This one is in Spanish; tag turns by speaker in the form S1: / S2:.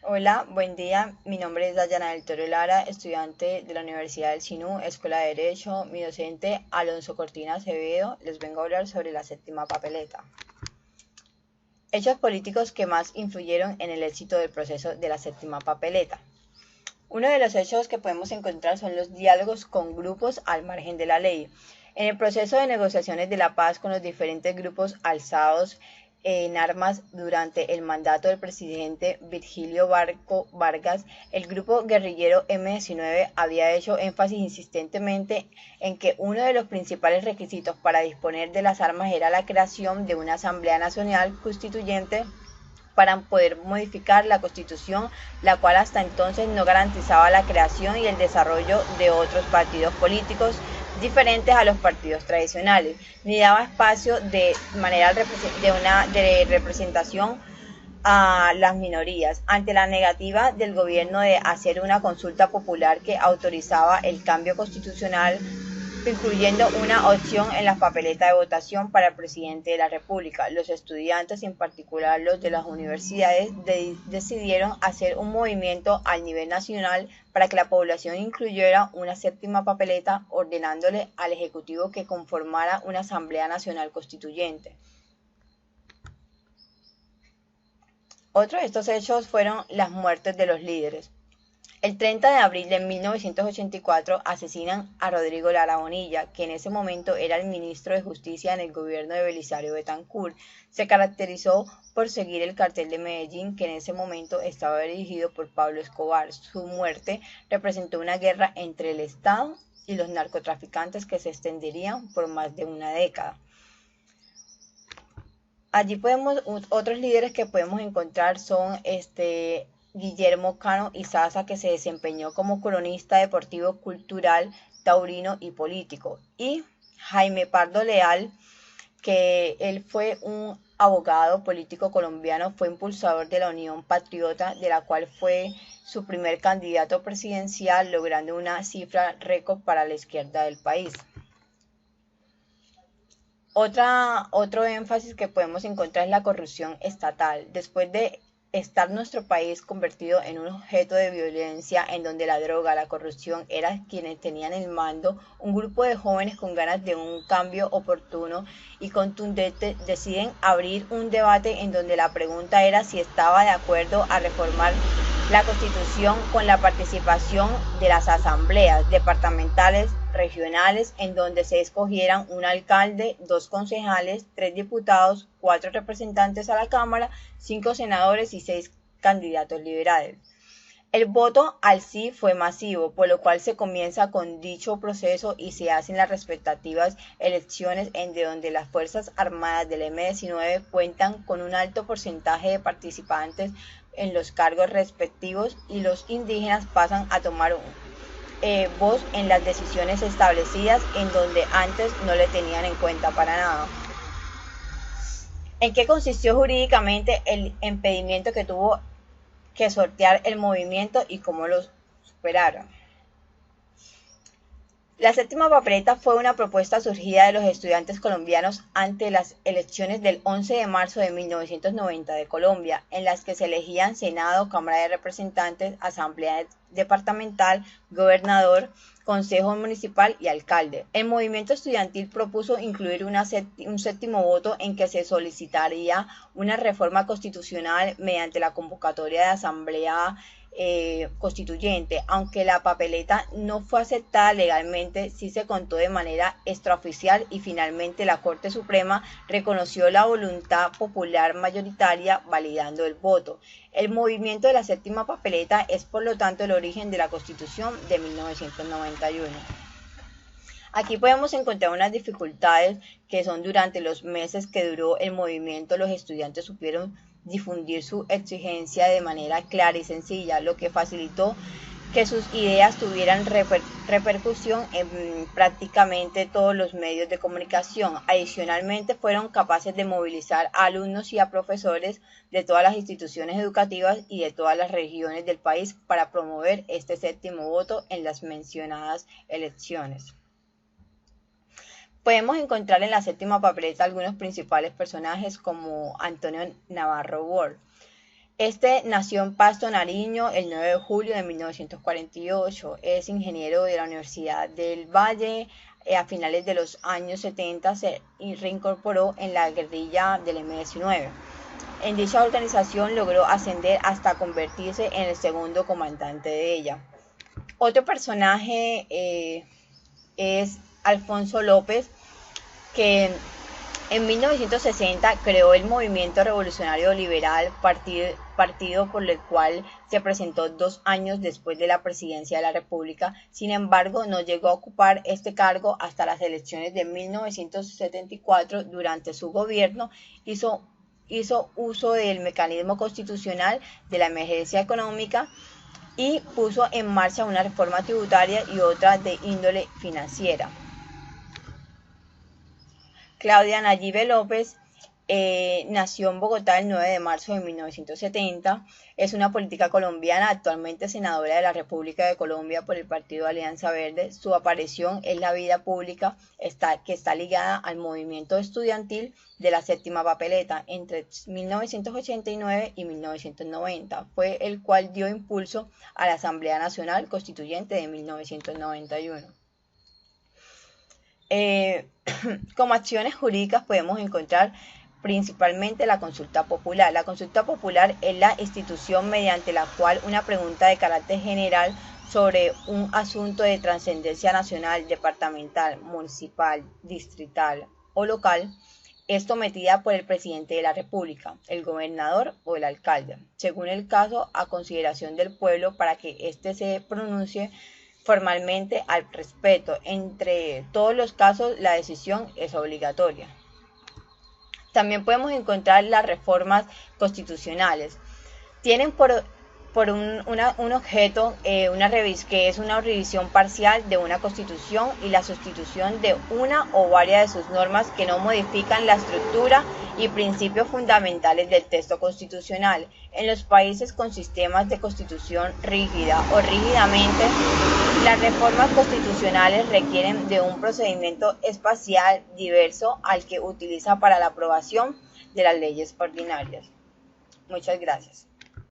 S1: Hola, buen día. Mi nombre es Dayana del Toro Lara, estudiante de la Universidad del Sinú, Escuela de Derecho. Mi docente, Alonso Cortina Acevedo, les vengo a hablar sobre la séptima papeleta. Hechos políticos que más influyeron en el éxito del proceso de la séptima papeleta. Uno de los hechos que podemos encontrar son los diálogos con grupos al margen de la ley. En el proceso de negociaciones de la paz con los diferentes grupos alzados en armas durante el mandato del presidente Virgilio Barco Vargas, el grupo guerrillero M-19 había hecho énfasis insistentemente en que uno de los principales requisitos para disponer de las armas era la creación de una Asamblea Nacional Constituyente para poder modificar la Constitución, la cual hasta entonces no garantizaba la creación y el desarrollo de otros partidos políticos diferentes a los partidos tradicionales, ni daba espacio de manera de representación a las minorías. Ante la negativa del gobierno de hacer una consulta popular que autorizaba el cambio constitucional, incluyendo una opción en la papeleta de votación para el presidente de la República. Los estudiantes, en particular los de las universidades, decidieron hacer un movimiento al nivel nacional para que la población incluyera una séptima papeleta, ordenándole al Ejecutivo que conformara una Asamblea Nacional Constituyente. Otro de estos hechos fueron las muertes de los líderes. El 30 de abril de 1984 asesinan a Rodrigo Lara Bonilla, que en ese momento era el ministro de Justicia en el gobierno de Belisario Betancur. Se caracterizó por seguir el cartel de Medellín, que en ese momento estaba dirigido por Pablo Escobar. Su muerte representó una guerra entre el Estado y los narcotraficantes que se extendería por más de una década. Allí otros líderes que podemos encontrar son Guillermo Cano Izaza, que se desempeñó como cronista deportivo, cultural, taurino y político, y Jaime Pardo Leal, que él fue un abogado político colombiano, fue impulsador de la Unión Patriota, de la cual fue su primer candidato presidencial, logrando una cifra récord para la izquierda del país. Otro énfasis que podemos encontrar es la corrupción estatal. Después de estar nuestro país convertido en un objeto de violencia en donde la droga, la corrupción eran quienes tenían el mando, un grupo de jóvenes con ganas de un cambio oportuno y contundente deciden abrir un debate en donde la pregunta era si estaba de acuerdo a reformar la Constitución con la participación de las asambleas departamentales, regionales, en donde se escogieran un alcalde, dos concejales, tres diputados, cuatro representantes a la Cámara, cinco senadores y seis candidatos liberales. El voto al sí fue masivo, por lo cual se comienza con dicho proceso y se hacen las respectivas elecciones en donde las Fuerzas Armadas del M-19 cuentan con un alto porcentaje de participantes en los cargos respectivos y los indígenas pasan a tomar voz en las decisiones establecidas en donde antes no le tenían en cuenta para nada. ¿En qué consistió jurídicamente el impedimento que tuvo que sortear el movimiento y cómo lo superaron? La séptima papeleta fue una propuesta surgida de los estudiantes colombianos ante las elecciones del 11 de marzo de 1990 de Colombia, en las que se elegían Senado, Cámara de Representantes, Asamblea Departamental, Gobernador, Consejo Municipal y Alcalde. El movimiento estudiantil propuso incluir un séptimo voto en que se solicitaría una reforma constitucional mediante la convocatoria de asamblea constituyente. Aunque la papeleta no fue aceptada legalmente, sí se contó de manera extraoficial y finalmente la Corte Suprema reconoció la voluntad popular mayoritaria validando el voto. El movimiento de la séptima papeleta es por lo tanto el origen de la Constitución de 1991. Aquí podemos encontrar unas dificultades que son durante los meses que duró el movimiento, los estudiantes supieron difundir su exigencia de manera clara y sencilla, lo que facilitó que sus ideas tuvieran repercusión en prácticamente todos los medios de comunicación. Adicionalmente, fueron capaces de movilizar a alumnos y a profesores de todas las instituciones educativas y de todas las regiones del país para promover este séptimo voto en las mencionadas elecciones. Podemos encontrar en la séptima papeleta algunos principales personajes como Antonio Navarro Ward. Este nació en Pasto, Nariño, el 9 de julio de 1948. Es ingeniero de la Universidad del Valle. A finales de los años 70 se reincorporó en la guerrilla del M-19. En dicha organización logró ascender hasta convertirse en el segundo comandante de ella. Otro personaje es Alfonso López, que en 1960 creó el Movimiento Revolucionario Liberal, partido por el cual se presentó 2 años después de la presidencia de la República. Sin embargo, no llegó a ocupar este cargo hasta las elecciones de 1974. Durante su gobierno hizo uso del mecanismo constitucional de la emergencia económica y puso en marcha una reforma tributaria y otra de índole financiera. Claudia Nayibe López nació en Bogotá el 9 de marzo de 1970. Es una política colombiana, actualmente senadora de la República de Colombia por el partido Alianza Verde. Su aparición en la vida pública que está ligada al movimiento estudiantil de la séptima papeleta entre 1989 y 1990. Fue el cual dio impulso a la Asamblea Nacional Constituyente de 1991. Como acciones jurídicas podemos encontrar principalmente la consulta popular. La consulta popular es la institución mediante la cual una pregunta de carácter general sobre un asunto de trascendencia nacional, departamental, municipal, distrital o local es sometida por el presidente de la República, el gobernador o el alcalde, según el caso, a consideración del pueblo para que éste se pronuncie formalmente al respecto. Entre todos los casos, la decisión es obligatoria. También podemos encontrar las reformas constitucionales. Tienen por un objeto que es una revisión parcial de una constitución y la sustitución de una o varias de sus normas que no modifican la estructura y principios fundamentales del texto constitucional. En los países con sistemas de constitución rígida o rígidamente, las reformas constitucionales requieren de un procedimiento espacial diverso al que utiliza para la aprobación de las leyes ordinarias. Muchas gracias.